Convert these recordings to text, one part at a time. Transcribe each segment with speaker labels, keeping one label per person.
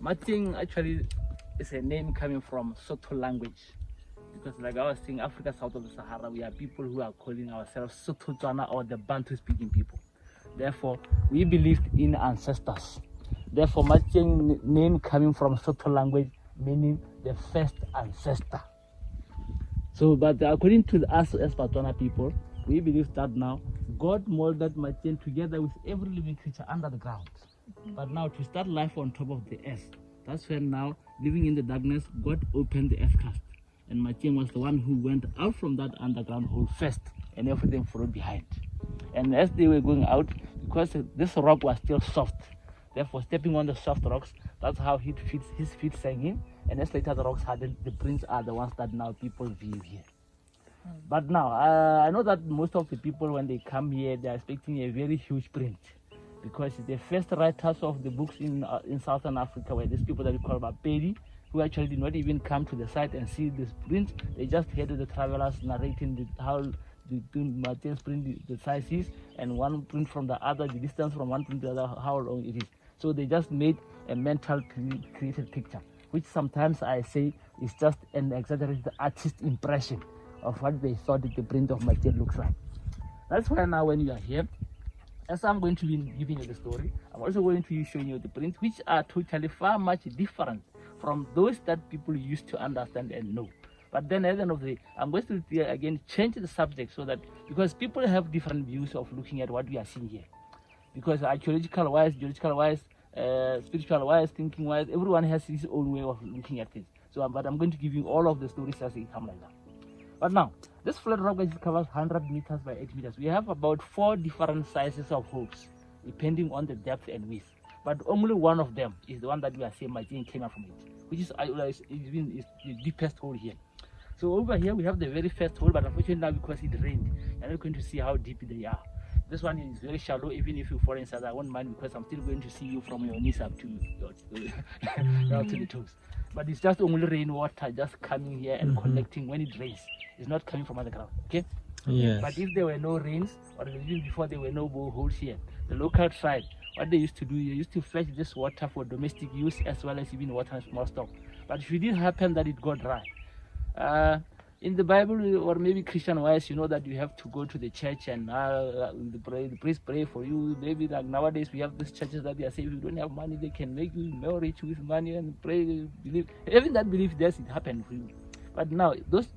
Speaker 1: Matsieng actually is a name coming from Sotho language. Because like I was saying, Africa south of the Sahara, we are people who are calling ourselves Sotho or the Bantu speaking people. Therefore, we believed in ancestors. Therefore, Matsieng name coming from Sotho language, meaning the first ancestor. So, but according to us as Botswana people, we believe that now God molded Matsieng together with every living creature under the ground. But now to start life on top of the earth, that's when now living in the darkness, God opened the earth crust. And Matsieng was the one who went out from that underground hole first, and everything followed behind. And as they were going out, because this rock was still soft, therefore stepping on the soft rocks, that's how his feet sank in. And as later the rocks hardened, the prints are the ones that now people view here. But now, I know that most of the people, when they come here, they are expecting a very huge print. Because the first writers of the books in Southern Africa were these people that we call Bapedi, who actually did not even come to the site and see this print. They just heard the travelers narrating how the Matsieng's print, the size is, and one print from the other, the distance from one print to the other, how long it is. So they just made a mental created picture, which sometimes I say is just an exaggerated artist impression of what they thought the print of Matsieng looks like. That's why now when you are here, as I'm going to be giving you the story, I'm also going to be showing you the prints, which are totally far much different from those that people used to understand and know. But then at the end of the day, I'm going to again change the subject so that, because people have different views of looking at what we are seeing here. Because archaeological wise, geological wise, spiritual wise, thinking wise, everyone has his own way of looking at things. So, but I'm going to give you all of the stories as they come like that. But now, this flat rock covers 100 meters by 8 meters. We have about 4 different sizes of holes, depending on the depth and width. But only one of them is the one that we are saying Matsieng came out from it, which is the deepest hole here. So over here we have the very first hole, but unfortunately now because it rained, you're not going to see how deep they are. This one is very shallow. Even if you fall inside, I won't mind, because I'm still going to see you from your knees up to down to the toes. But it's just only rainwater just coming here and collecting when it rains. It's not coming from underground. Okay?
Speaker 2: Yes.
Speaker 1: But if there were no rains, or even before there were no boreholes here, the local tribe, what they used to do, they used to fetch this water for domestic use as well as even water and small stock. But if it did happen that it got dry, in the Bible, or maybe Christian wise, you know that you have to go to the church and the priest pray for you. Maybe like nowadays we have these churches that they are saying if you don't have money, they can make you more rich with money and pray, believe. Even that belief, yes, it happened for you. But now, those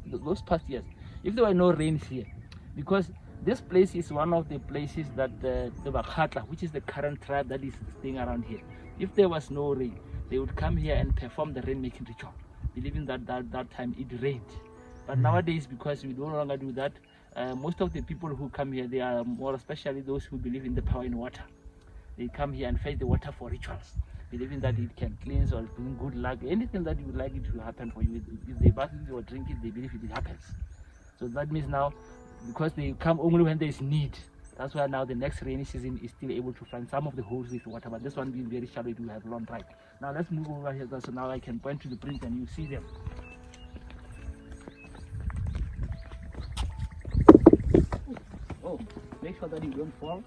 Speaker 1: past years, if there were no rains here, because this place is one of the places that the Bakhatla, which is the current tribe that is staying around here, if there was no rain, they would come here and perform the rain-making ritual, believing that that time it rained. But nowadays, because we no longer do that, most of the people who come here, they are more especially those who believe in the power in water. They come here and fetch the water for rituals, believing that it can cleanse or bring good luck. Anything that you would like it to happen for you, if they bath it or drink it, they believe it happens. So that means now, because they come only when there is need, that's why now the next rainy season is still able to find some of the holes with water. But this one being very shallow, it will have long dry. Now let's move over here, so now I can point to the print and you see them. Oh, make sure that you don't fall,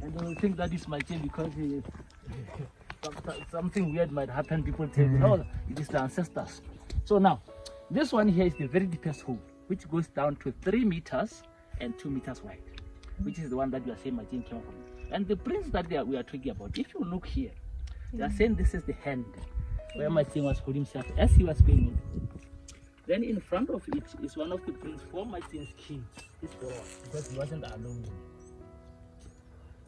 Speaker 1: and they will think that is Matsieng because something weird might happen. People tell you, no, it is the ancestors. So now, this one here is the very deepest hole, which goes down to 3 meters and 2 meters wide, which is the one that we are saying Matsieng came from. And the prints that we are talking about, if you look here, they are saying this is the hand where Matsieng was holding himself as he was going in. Then in front of it is one of the prints for Matsieng's kids, his boy, because he wasn't alone.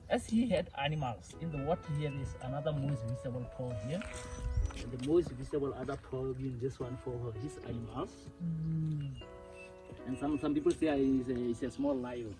Speaker 1: As he had animals, in the water here is another most visible paw here. And the most visible other paw being this one for his animals. And some people say it's a small lion.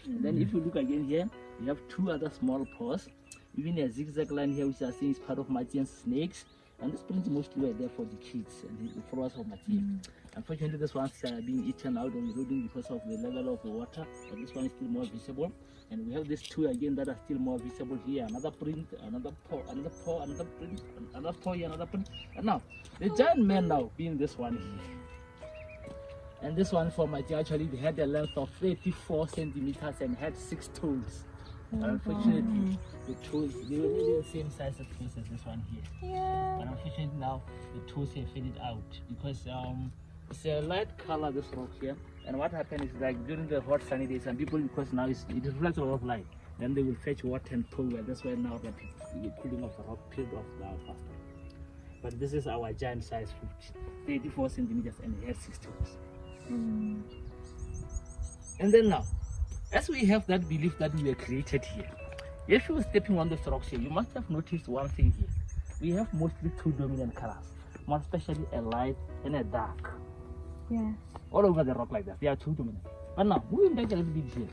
Speaker 1: And then if you look again here, you have 2 other small paws. Even a zigzag line here, which I think is part of Matsieng's snakes. And these prints mostly were there for the kids and the followers of Matsieng. Unfortunately, this one's being eaten out or eroding because of the level of the water, but this one is still more visible. And we have these 2 again that are still more visible here. Another print, another paw, another paw, another print, another paw here, another print. And now, the giant man now being this one here. And this one for Matsieng actually they had a length of 34 centimeters and had 6 toes. Unfortunately, the toes, they were really the same size of toes as this one here.
Speaker 3: Yeah.
Speaker 1: unfortunately now the toes have faded out because it's a light color, this rock here. And what happens is like during the hot sunny days, and people, because now it reflects a lot of light, then they will fetch water and tow well. That's why now that the cooling of the rock peeled off now faster. But this is our giant size fruit, 84 centimeters, and it has 6 toes. And then now, as we have that belief that we were created here, if you were stepping on these rocks here, you must have noticed one thing here. We have mostly 2 dominant colors, more especially a light and a dark.
Speaker 2: Yeah.
Speaker 1: All over the rock like that, they are 2 dominant. But now, moving back a little bit here,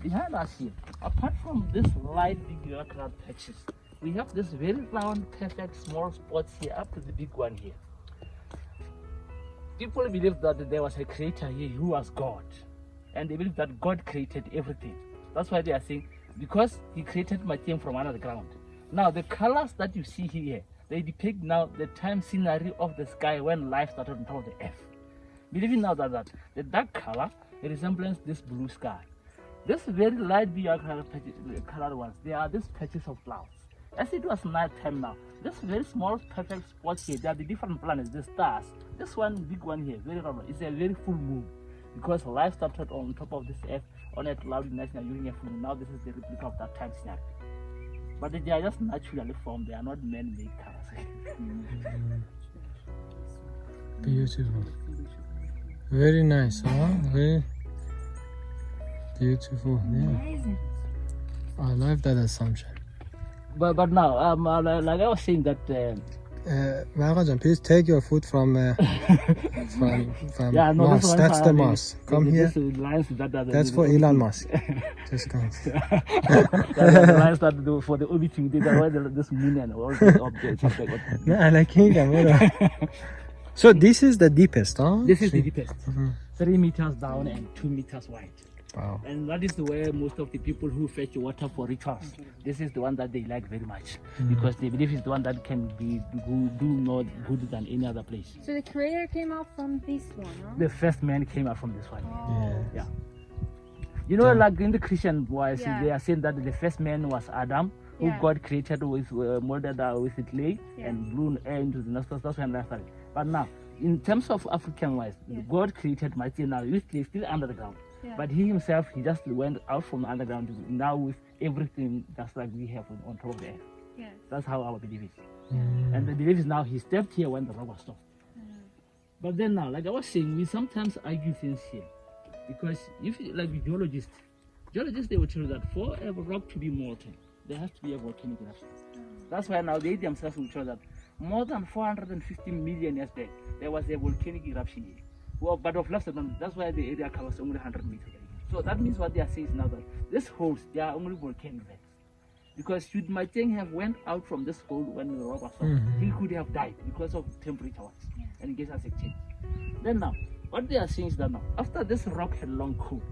Speaker 1: behind us here, apart from this light big colored patches, we have this very round, perfect small spots here up to the big one here. People believe that there was a creator here who was God, and they believe that God created everything. That's why they are saying, because he created Matsieng from under the ground. Now the colors that you see here, they depict now the time scenery of the sky when life started on top of the earth. Believing now that the dark color resembles this blue sky. This very light blue colored ones, they are these patches of clouds. As it was night time now, this very small perfect spots here, they are the different planets, the stars. This one big one here, very round, is a very full moon. Because life started on top of this earth on a cloudy night during a full moon. Now this is the replica of that time scenario. But they are just naturally formed, they are not man-made colors.
Speaker 3: Beautiful. Very nice, huh? Very beautiful. Yeah.
Speaker 2: Amazing.
Speaker 3: I love that assumption.
Speaker 1: But now, like I was saying that.
Speaker 3: Magajan, please take your food from
Speaker 1: Yeah, no,
Speaker 3: Mars. That's the Mars. Come here. That's for Elon Musk. Just come.
Speaker 1: The lines that do for the orbiting, they are this moon and all these objects.
Speaker 3: No, I like him. So this is the deepest, huh?
Speaker 1: This is the deepest. 3 meters down and 2 meters wide.
Speaker 3: Wow.
Speaker 1: And that is where most of the people who fetch water for rituals, this is the one that they like very much, because they believe it's the one that can do more good than any other place.
Speaker 2: So the creator came out from this one, huh?
Speaker 1: The first man came out from this one.
Speaker 2: Oh.
Speaker 1: Yeah. You know, like in the Christian wise,
Speaker 2: Yeah.
Speaker 1: they are saying that the first man was Adam, who
Speaker 2: Yeah.
Speaker 1: God created with molded with clay and blew air into the nostrils. That's when I started. But now, in terms of African wise, God created Matsieng now with clay still under the ground.
Speaker 2: Yeah.
Speaker 1: But he himself, he just went out from the underground now with everything just like we have on top of the earth.
Speaker 2: Yes.
Speaker 1: That's how our belief is. And the belief is now he stepped here when the rock was stopped. But then now, like I was saying, we sometimes argue things here. Because if you, like geologists, they will tell you that for a rock to be molten, there has to be a volcanic eruption. That's why now they themselves will tell that more than 450 million years back, there was a volcanic eruption here. Well, but of less than that's why the area covers only 100 meters. So that means what they are saying is now that these holes, they are only volcanic vents. Because should Matsieng have went out from this hole when the rock was stopped, he could have died because of temperature and gas exchange. Then now, what they are saying is that now, after this rock had long cooled,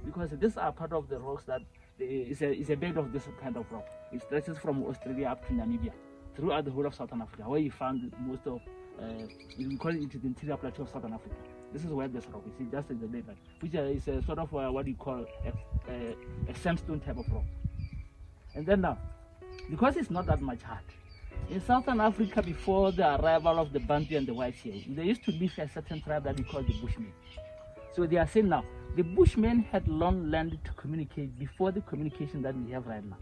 Speaker 1: because these are part of the rocks that is a bed of this kind of rock. It stretches from Australia up to Namibia, throughout the whole of Southern Africa, where you found most of, we call it the interior plateau of Southern Africa. This is where this rock is, just in the desert, which is a sort of what you call a sandstone type of rock. And then now, because it's not that much hard, in Southern Africa before the arrival of the Bantu and the Whites here, there used to live a certain tribe that we call the Bushmen. So they are saying now, the Bushmen had long learned to communicate before the communication that we have right now.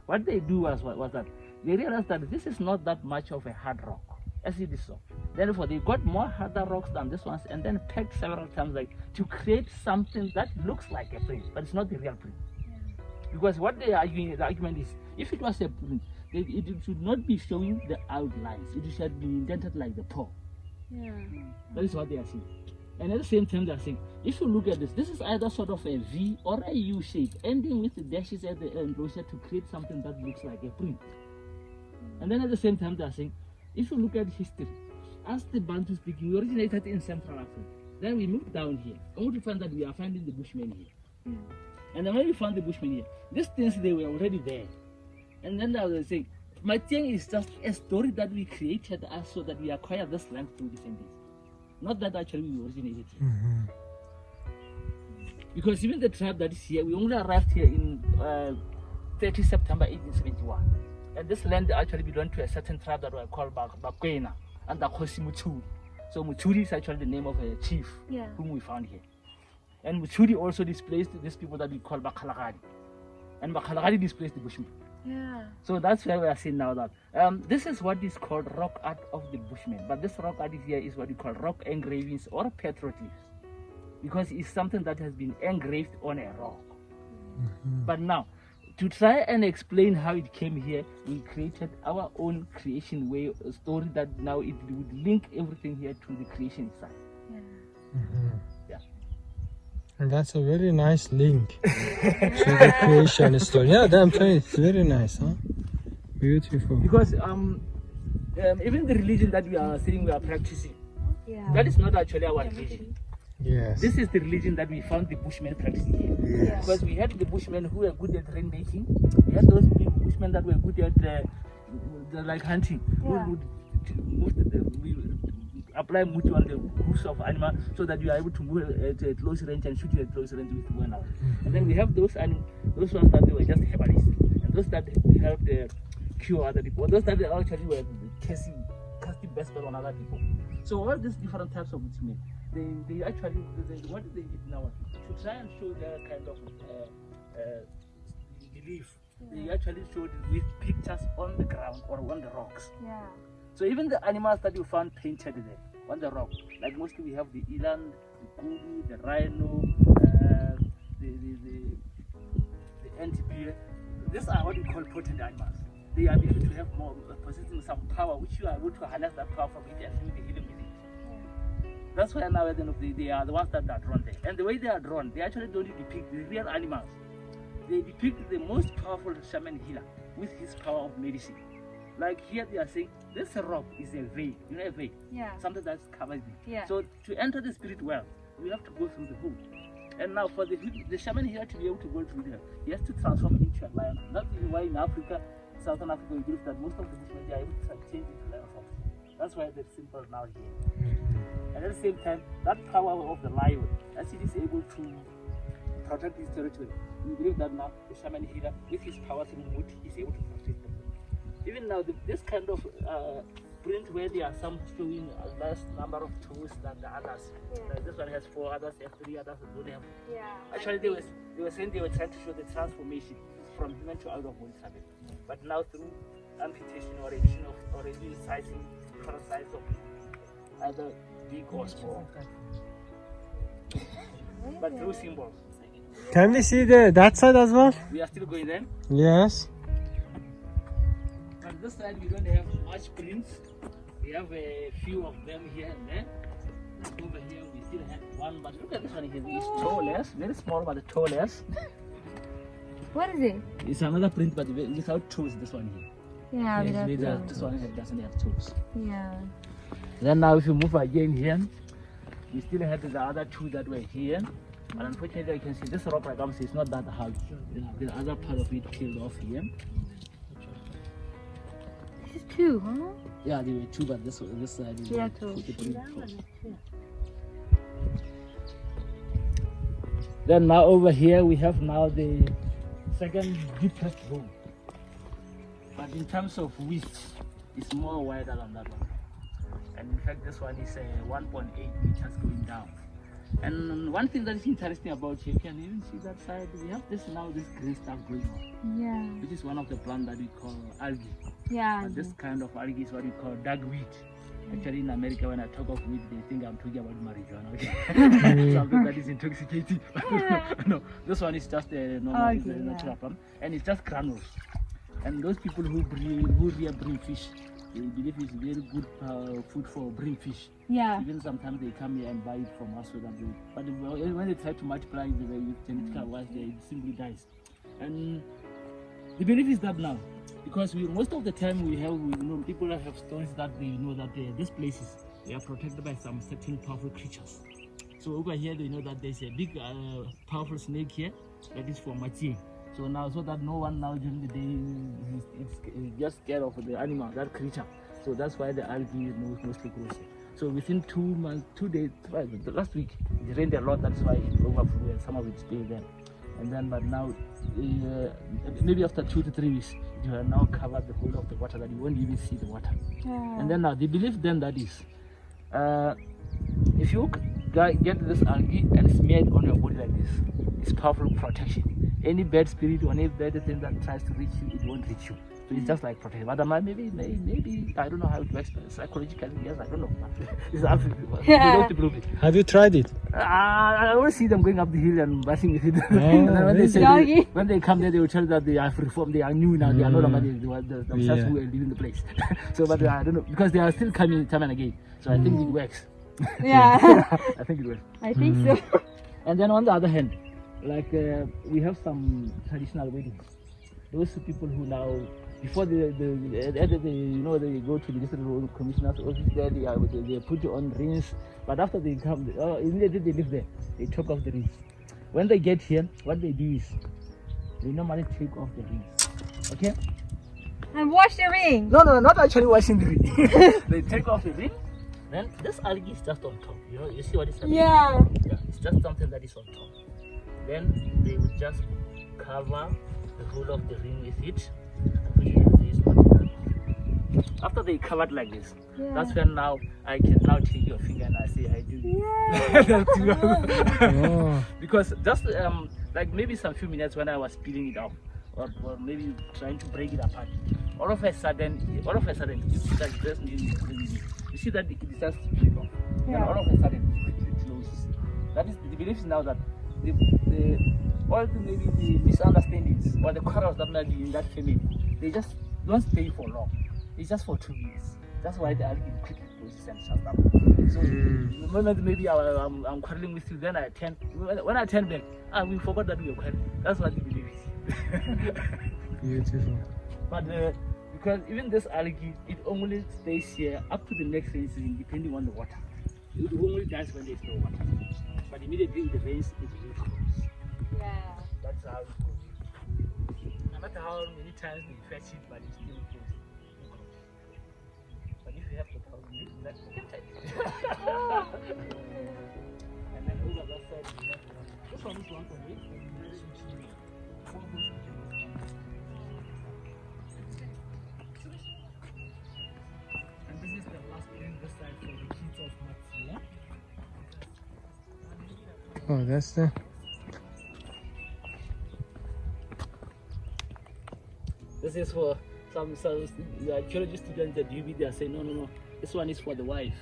Speaker 1: What they do was that they realized that this is not that much of a hard rock, as it is so. Therefore, they got more harder rocks than this ones and then pegged several times like to create something that looks like a print, but it's not the real print. Because what they are arguing, the argument is, if it was a print, it should not be showing the outlines. It should be indented like the paw. That is what they are saying. And at the same time, they are saying, if you look at this is either sort of a V or a U shape, ending with the dashes at the end, to create something that looks like a print. And then at the same time, they are saying, if you look at history, as the Bantu speaking, we originated in Central Africa. Then we moved down here, only to find that we are finding the Bushmen here. And then when we found the Bushmen here, these things, they were already there. And then they were saying, Matsieng is just a story that we created us so that we acquired this land through descendants. Not that actually we originated here. Because even the tribe that is here, we only arrived here in 30 September 1871. And this land actually belonged to a certain tribe that were called Bakwena. under Khosi Muchuri. So Muchuri is actually the name of a chief whom we found here. And Muchuri also displaced these people that we call Bakhalagadi. And Bakhalagadi displaced the Bushmen.
Speaker 2: Yeah.
Speaker 1: So that's where we are seeing now that this is what is called rock art of the Bushmen. But this rock art here is what we call rock engravings or petroglyphs, because it's something that has been engraved on a rock. But now, to try and explain how it came here, we created our own creation way, a story that now it would link everything here to the creation side. Yeah.
Speaker 3: And that's a very nice link to the creation story. Yeah, I'm trying. It's very nice, huh? Beautiful.
Speaker 1: Because even the religion that we are saying we are practicing, that is not actually our religion.
Speaker 3: Yes.
Speaker 1: This is the religion that we found the Bushmen practicing here.
Speaker 3: Yes.
Speaker 1: Because we had the Bushmen who were good at rainmaking. We had those big Bushmen that were good at like hunting. Who would apply mutu on the hoofs of animal so that you are able to move at close range and shoot at close range with one out. And then we have those ones that they were just herbalists, and those that helped cure other people. Those that actually were casting best spell on other people. So all these different types of Bushmen, they actually, what did they did now? To try and show their kind of belief, they actually showed it with pictures on the ground or on the rocks.
Speaker 2: Yeah.
Speaker 1: So even the animals that you found painted there on the rock, like mostly we have the eland, the kudu, the rhino, the antelope. These are what we call potent animals. They are able to have more, possessing some power, which you are able to harness that power from it and do the healing with it. That's why now at the end of the day, they are the ones that are drawn there. And the way they are drawn, they actually don't depict the real animals. They depict the most powerful shaman healer with his power of medicine. Like here they are saying, this rock is a veil, you know, a veil, something that covers it.
Speaker 2: Yeah.
Speaker 1: So to enter the spirit world, we have to go through the hole. And now for the shaman here to be able to go through there, he has to transform into a lion. That's why in Africa, Southern Africa, we believe that most of the Bushmen, they are able to change into lion form. That's why they're simple now here. And at the same time, that power of the lion, as it is able to protect his territory, we believe that now the shaman healer, with his power through wood, is able to protect them. Even now, this kind of print where there are some showing a less number of toes than the others. This one has 4, others have 3, others don't have. Actually, they were saying they were trying to show the transformation from human to out of body habit. But now through amputation or addition of or resizing different size of either big or small, but through symbols.
Speaker 3: Can we see that side as well?
Speaker 1: We are still going there.
Speaker 3: Yes.
Speaker 1: On this side we don't have much prints. We have a few of them here and there. Over here we still have one, but look at this one here. It's toeless, very small but toeless.
Speaker 2: What is it?
Speaker 1: It's another print but without toes, this one here.
Speaker 2: Yeah,
Speaker 1: Yes, this one doesn't have toes.
Speaker 2: Yeah.
Speaker 1: Then now if you move again here, we still have the other 2 that were here. But unfortunately you can see this rock, like I'm saying, it's not that hard. The other part of it peeled off here.
Speaker 2: This is 2, huh?
Speaker 1: Yeah, there were 2, but this side is
Speaker 2: 2.
Speaker 1: Then now over here we have now the second deepest hole. But in terms of width, it's more wider than that one. And in fact this one is 1.8 meters going down. And one thing that is interesting about here, you can even see that side, we have this green stuff going on.
Speaker 2: Yeah.
Speaker 1: Which is one of the plants that we call algae.
Speaker 2: Yeah.
Speaker 1: And this kind of algae is what we call dugweed. Actually in America when I talk of weed, they think I'm talking about marijuana. Okay? Something that is intoxicating. No, this one is just a normal natural plant. And it's just granules. And those people who rear bream fish, they believe it's very good food for bream fish.
Speaker 2: Yeah.
Speaker 1: Even sometimes they come here and buy it from us so that they, but when they try to multiply it with genetical wise, it simply dies. And the belief is that now, because most of the time people have stories that they know that these places, they are protected by some certain powerful creatures. So over here they know that there's a big powerful snake here that is for Matsieng. So now, so that no one now during the day is just scared of the animal, that creature. So that's why the algae mostly grows here. So within 2 months, 2 days, last week, it rained a lot. That's why it overflew and some of it stayed there. And then, but now, maybe after 2 to 3 weeks, you have now covered the whole of the water that you won't even see the water.
Speaker 2: Yeah.
Speaker 1: And then now they believe then that is, if you get this algae and smear it on your body like this, it's powerful protection. Any bad spirit or any bad thing that tries to reach you, it won't reach you. So it's just like protection. But maybe I don't know how it works, but psychologically, yes, I don't know. It's absolutely.
Speaker 3: Have you tried it?
Speaker 1: I always see them going up the hill and bathing with it.
Speaker 3: Oh,
Speaker 1: And then when they say
Speaker 2: Doggy.
Speaker 1: when they come there, they will tell that they have reformed, they are new now, they are no longer themselves who are leaving the place. So, but I don't know, because they are still coming time and again. So I think it works.
Speaker 2: Yeah.
Speaker 1: I think it works.
Speaker 2: I think so.
Speaker 1: And then on the other hand, like we have some traditional weddings. Those people who now, before they go to the district road commissioner's office there, they put on rings. But after they come, immediately they live there, they take off the rings. When they get here, what they do is they normally take off the rings. Okay?
Speaker 2: And wash the ring.
Speaker 1: No, not actually washing the ring. They take off the ring. Then this algae is just on top. You see what it's happening?
Speaker 2: Yeah.
Speaker 1: Yeah, it's just something that is on top. Then they would just cover the whole of the ring with it. After they covered like this, that's when now I can now take your finger and I say I do.
Speaker 2: Yeah.
Speaker 3: Oh.
Speaker 1: Because just like maybe some few minutes when I was peeling it off, or maybe trying to break it apart, all of a sudden, you see that this you see that it just split off. Then all of a sudden it closes. That is the belief is now that all the misunderstandings or the quarrels that might be in that family, they just don't stay for long. It's just for 2 years. That's why the algae quickly closes and shuts down. So the moment maybe I'm quarreling with you, then I turn. When I turn back, we forgot that we were quarreling. That's what the belief is.
Speaker 3: Beautiful.
Speaker 1: But because even this algae, it only stays here up to the next rain season, depending on the water. It only dies when there's no water. But immediately it rains, it will close.
Speaker 2: Yeah.
Speaker 1: That's how it goes. No matter how many times we fetch it, but it's still closed. But if you have the problem, that's and then over that side, we have this one is 1.8. And this is the last thing this side for the kids of Matsieng.
Speaker 3: Oh, that's the.
Speaker 1: This is for some geology students that UB, they are saying, no, this one is for the wife.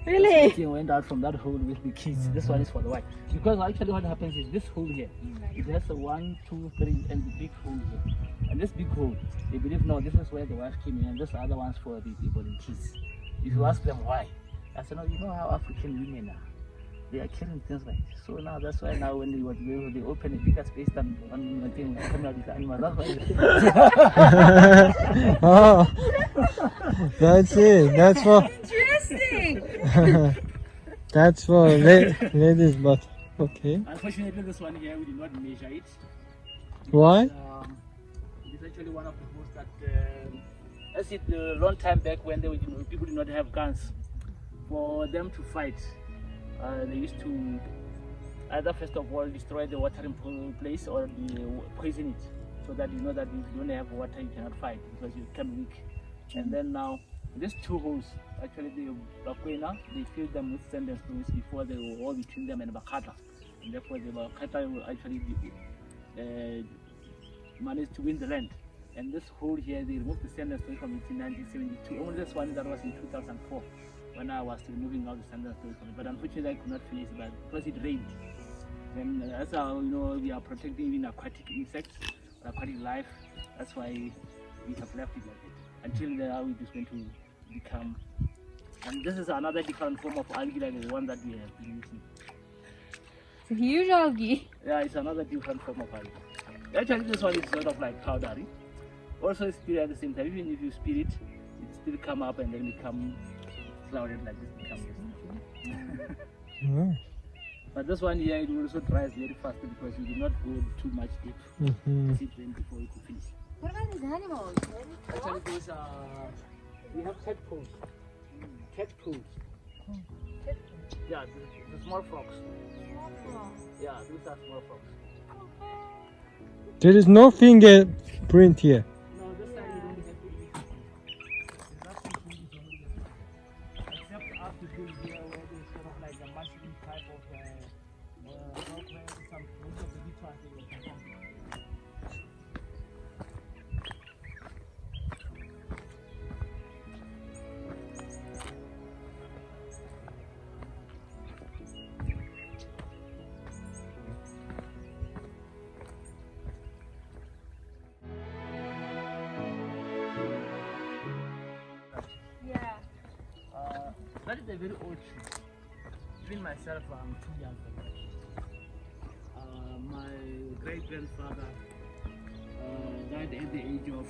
Speaker 2: Really?
Speaker 1: Matsieng went out from that hole with the kids. This one is for the wife. Because actually what happens is this hole here, it has a 1, 2, 3 and the big hole here. And this big hole, they believe, no, this is where the wife came in and this other one's for the volunteers. If you ask them why, I said, no, you know how African women are. They are killing things like this. So now that's why now when they open a bigger space than one thing coming out with animals. That's why.
Speaker 3: Oh, that's it. That's for.
Speaker 2: Interesting.
Speaker 3: That's for ladies, but okay.
Speaker 1: Unfortunately, this one here we did not measure it.
Speaker 3: Why?
Speaker 1: It is actually one of the holes that as it a long time back when people did not have guns. For them to fight, they used to either first of all destroy the watering place or poison it, so that you know that if you don't have water you cannot fight because you become weak. And then now these two holes, actually the Bakwena, they fill them with sand and stones before they were all between them and Bakata, and therefore the Bakata will actually manage to win the land. And this hole here, they removed the sand and stone from it in 1972. Only this one that was in 2004. When I was removing all the standard stones from it, but unfortunately I could not finish that because it rained. And that's how we are protecting even aquatic insects, aquatic life. That's why we have left it like that until now it is going to become. And this is another different form of algae like the one that we have been using.
Speaker 2: It's a huge algae.
Speaker 1: Yeah, it's another different form of algae. Actually, this one is sort of like powdery. Also, spirit at the same time. Even if you spirit, it still come up and then become clouded like this.
Speaker 3: Yeah.
Speaker 1: But this one here, it will also dries very fast because you do not go too much deep. Sit rain before you could finish.
Speaker 2: What about these animals?
Speaker 1: Actually, those are we have tadpoles. Tadpoles. Yeah, the small frogs. Yeah, those are small frogs.
Speaker 3: There is no fingerprint here.
Speaker 1: No, this side you don't have any except up to here where there's sort of like a mushroom type of rock where some most of the rituals they will perform.
Speaker 2: Yeah.
Speaker 1: That is a very old tree. Even myself, I'm too young for that. My great grandfather died at the age of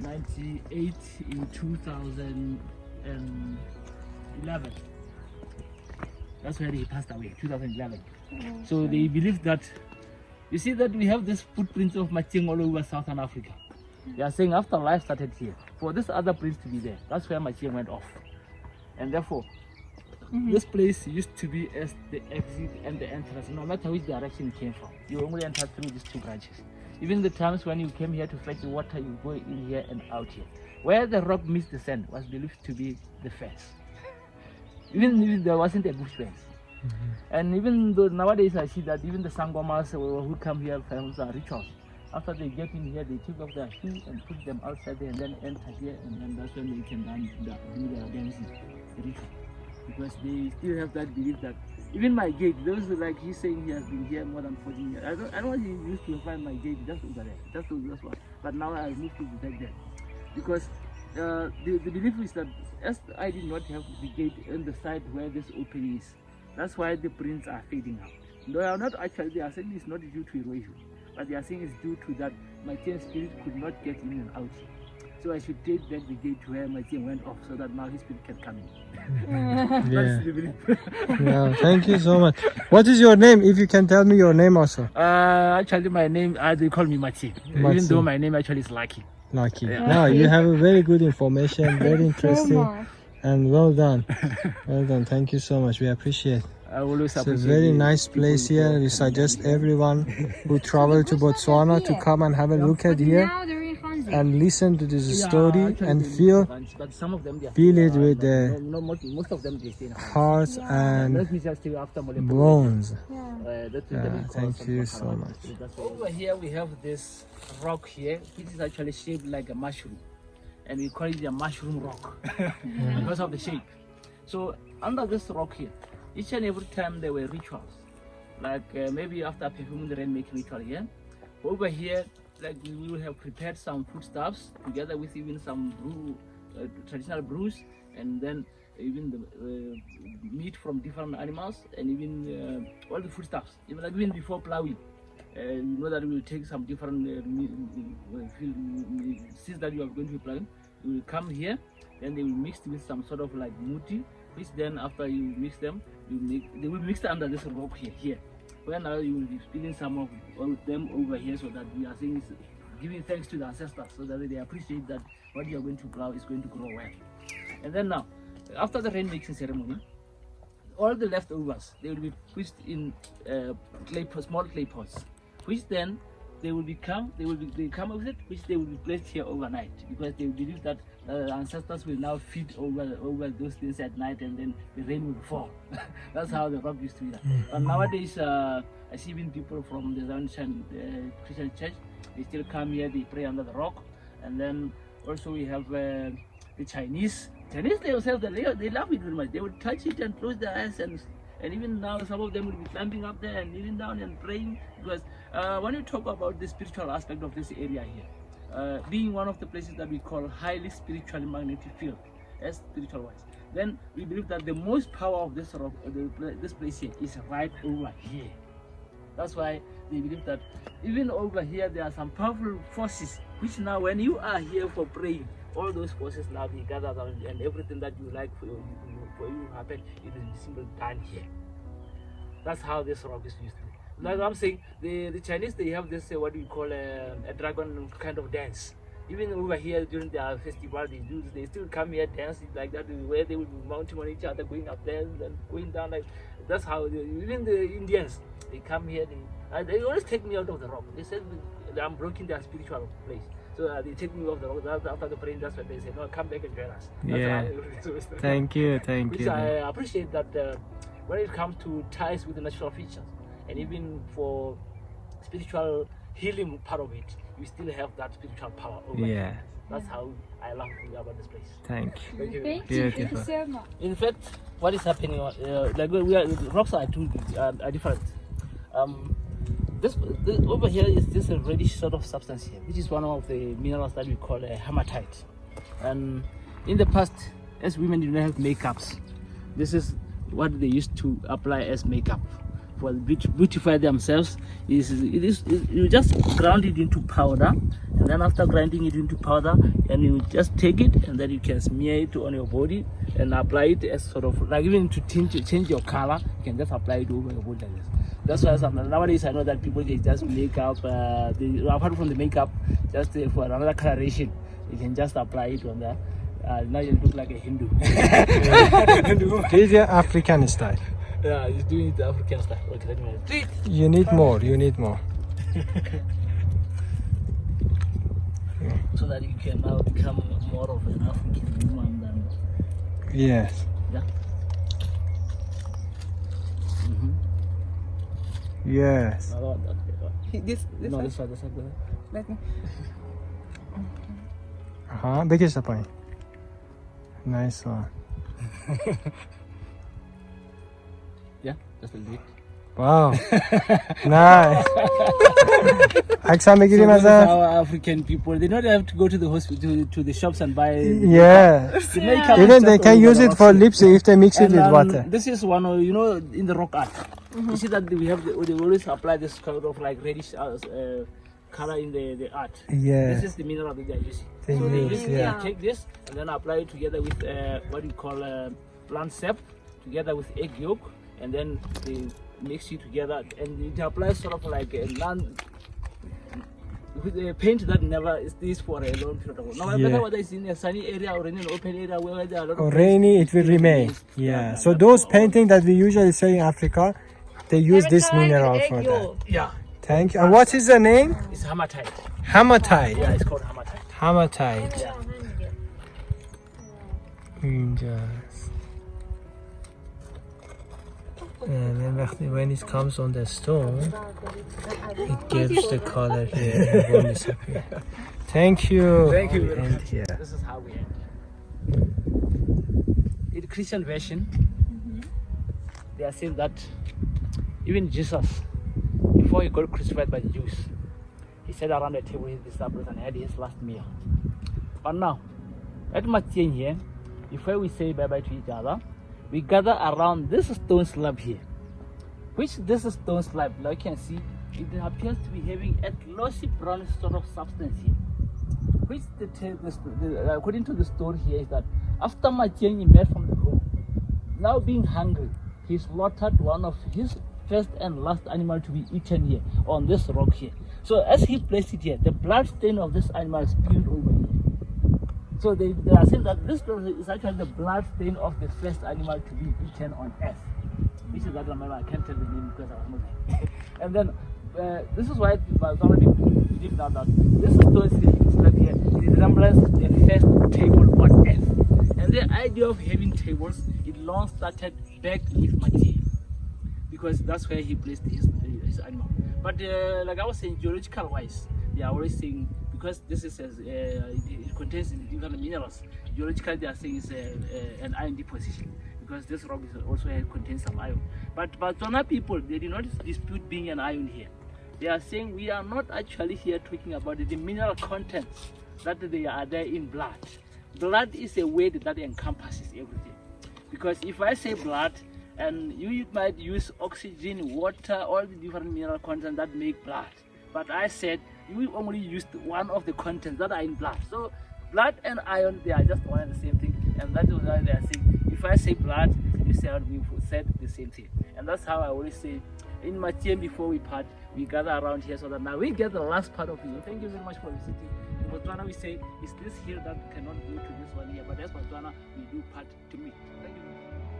Speaker 1: 98 in 2011. That's when he passed away, 2011. So they believe that, you see that we have this footprints of Matsieng all over Southern Africa. They are saying after life started here, for this other prince to be there, that's where Matsieng went off. And therefore, this place used to be as the exit and the entrance, no matter which direction you came from. You only enter through these two branches. Even the times when you came here to fetch the water, you go in here and out here. Where the rock meets the sand was believed to be the fence. Even there wasn't a bush fence. And even though nowadays I see that even the Sangomas who come here for rituals, after they get in here, they take off their shoes and put them outside there and then enter here, and then that's when they can do their dancing ritual. Because they still have that belief that even my gate, those like he's saying he has been here more than 14 years. I don't want you used to find my gate just over there. That's one. But now I moved to back there. Because the belief is that as I did not have the gate on the side where this opening is, that's why the prints are fading out. No, they are not actually, they are saying it's not due to erosion, but they are saying it's due to that Matsieng spirit could not get in and out here. So I should take back the gate where Matsieng went off so that now his spirit can come in.
Speaker 3: Yeah. Yeah, thank you so much. What is your name? If you can tell me your name also.
Speaker 1: Actually my name, they call me Matsieng. Even though my name actually is Lucky.
Speaker 3: Lucky.
Speaker 1: Yeah.
Speaker 3: No, you have a very good information, very interesting,
Speaker 2: much.
Speaker 3: and well done. Well done. Thank you so much. We appreciate.
Speaker 1: I always
Speaker 3: It's a
Speaker 1: appreciate
Speaker 3: very
Speaker 1: the
Speaker 3: nice
Speaker 1: people
Speaker 3: place
Speaker 1: who-
Speaker 3: here. We suggest everyone who travel to Botswana to come and have a look at here
Speaker 2: Now they're in Hanzi.
Speaker 3: and listen to this
Speaker 1: Yeah,
Speaker 3: story
Speaker 1: actually
Speaker 3: and
Speaker 1: they live
Speaker 3: feel
Speaker 1: in Ranch, but some of them they are
Speaker 3: feel
Speaker 1: still
Speaker 3: it with
Speaker 1: around,
Speaker 3: the
Speaker 1: no, most of them they stay in Ranch.
Speaker 3: hearts and
Speaker 1: Let me just tell you after Molepo.
Speaker 3: bones.
Speaker 2: Yeah.
Speaker 1: That's
Speaker 3: Yeah,
Speaker 1: the main
Speaker 3: thank
Speaker 1: cause
Speaker 3: you
Speaker 1: of
Speaker 3: so
Speaker 1: Makarana.
Speaker 3: much.
Speaker 1: That's why- Over here we have this rock here, which is actually shaped like a mushroom, and we call it a mushroom rock because of the shape. So under this rock here, each and every time there were rituals, like maybe after performing the rainmaking ritual here, over here, like we will have prepared some foodstuffs together with even some brew, traditional brews, and then even the meat from different animals, and even all the foodstuffs. Even before plowing, you know that we will take some different seeds that you are going to be plowing. You will come here, then they will mix with some sort of like muti, which then after you mix them, they will mix under this rock here. Where now you will be spilling some of them over here, so that we are saying is giving thanks to the ancestors, so that they appreciate that what you are going to plow is going to grow well. And then now, after the rainmaking ceremony, all the leftovers, they will be pushed in small clay pots, which then they come with it, which they will be placed here overnight, because they believe that ancestors will now feed over those things at night, and then the rain will fall. That's how the rock used to be done. But nowadays, I see even people from the Zion Christian church, they still come here, they pray under the rock. And then also we have the Chinese themselves, they love it very much. They will touch it and close their eyes, and even now some of them will be climbing up there and kneeling down and praying, because when you talk about the spiritual aspect of this area here, being one of the places that we call highly spiritually magnetic field, as spiritual wise, then we believe that the most power of this rock, this place here, is right over here. That's why they believe that even over here there are some powerful forces, which now when you are here for praying, all those forces now be gathered around you, and everything that you like for you to happen, it is simply done here. That's how this rock is used to be. Like I'm saying, the Chinese, they have this what we call a dragon kind of dance. Even over here during their festival, they still come here dancing like that, where they will be mounting on each other, going up there and then going down. Like that's how even the Indians, they come here. They always take me out of the rock. They said I'm blocking their spiritual place. So they take me off the rock. After the praying, that's when they say, no, come back and join us. That's
Speaker 3: Thank you.
Speaker 1: Which I appreciate that when it comes to ties with the natural features, and even for spiritual healing part of it, you still have that spiritual power over it. That's how I love about this place.
Speaker 3: Thank you.
Speaker 1: Thank you.
Speaker 2: Thank you so much.
Speaker 1: In fact, what is happening? Like the rocks are different. This over here is this a reddish sort of substance here, which is one of the minerals that we call hematite. And in the past, as women did not have makeups, this is what they used to apply as makeup for beautify themselves. You just ground it into powder, and then after grinding it into powder, and you just take it and then you can smear it on your body and apply it as sort of like even to change your color. You can just apply it over your body like this. That's why nowadays I know that people they just make up, apart from the makeup, just for another coloration, you can just apply it on there. Now you look like a Hindu.
Speaker 3: This is your African style.
Speaker 1: Yeah, he's doing it the African style. Okay, let me.
Speaker 3: You need more. You need more.
Speaker 1: So that you can now become more of an African woman than.
Speaker 3: Yes.
Speaker 1: Yeah.
Speaker 3: Yes.
Speaker 1: No,
Speaker 4: This
Speaker 1: no,
Speaker 4: one?
Speaker 1: this side.
Speaker 4: Let me.
Speaker 3: Bigger sapay. Nice one.
Speaker 1: Yeah, just a little bit.
Speaker 3: Wow. Nice. Aksa me giri
Speaker 1: So this is
Speaker 3: maza.
Speaker 1: our African people, they don't have to go to the hospital, to the shops and buy.
Speaker 3: Yeah.
Speaker 1: The makeup is
Speaker 3: Even they
Speaker 1: just
Speaker 3: can
Speaker 1: over
Speaker 3: use
Speaker 1: the
Speaker 3: it for
Speaker 1: rocks.
Speaker 3: lips if they mix it
Speaker 1: And,
Speaker 3: with water.
Speaker 1: This is one of, in the rock art. You see that we have, they always apply this kind of like reddish color in the art.
Speaker 3: Yeah.
Speaker 1: This is the mineral that they are using.
Speaker 3: They
Speaker 1: So
Speaker 3: use, yeah.
Speaker 1: take this and then apply it together with what we call plant sap, together with egg yolk, and then they mix it together and it applies sort of like a with a paint that never stays for a long period of time. No matter whether it's in a sunny area or in an open area where there are a lot
Speaker 3: Or
Speaker 1: of
Speaker 3: rainy, it will remain. Yeah. So those painting that we usually say in Africa, they use this mineral for that.
Speaker 1: Yeah,
Speaker 3: Thank you. And what is the name?
Speaker 1: it's hematite.
Speaker 3: Hematite.
Speaker 1: Yeah, it's called hematite.
Speaker 3: Hematite.
Speaker 1: Yeah.
Speaker 3: Yes. And then when it comes on the stone, it gives the color here and won't disappear. Thank you.
Speaker 1: Thank you very
Speaker 3: And
Speaker 1: much.
Speaker 3: here.
Speaker 1: This is how we end. In the Christian version, they are saying that even Jesus, before he got crucified by the Jews, he sat around the table with his disciples and had his last meal. But now, at Matsieng here, before we say bye-bye to each other, we gather around this stone slab here. Which this stone slab, like you can see, it appears to be having a glossy brown sort of substance here. Which according to the story here is that after Matsieng emerged from the grove, now being hungry, he slaughtered one of his first and last animal to be eaten here on this rock here. So as he placed it here, the blood stain of this animal spilled over here. So they are saying that this is actually the blood stain of the first animal to be eaten on earth. Which is that I can't tell the name because I was not there. And then this is why some people believe now that this stone slab here, it resembles the first table on earth. And the idea of having tables, it long started back with Matsieng, because that's where he placed his animal. But like I was saying, geological wise, they are always saying, because this is it contains different minerals. Geologically, they are saying it's an iron deposition, because this rock is also contains some iron. But Botswana people, they did not dispute being an iron here. They are saying we are not actually here talking about the mineral contents that they are there in blood. Blood is a word that encompasses everything. Because if I say blood, and you might use oxygen, water, all the different mineral contents that make blood. But I said you only used one of the contents that are in blood. So blood and iron, they are just one and the same thing. And that is why they are saying, if I say blood, you said we said the same thing. And that's how I always say, in Matsieng before we part, we gather around here so that now we get the last part of it. Thank you very much for visiting. Botswana, we say, is this here that cannot go to this one here, but that's Botswana, we do part 3. Thank you.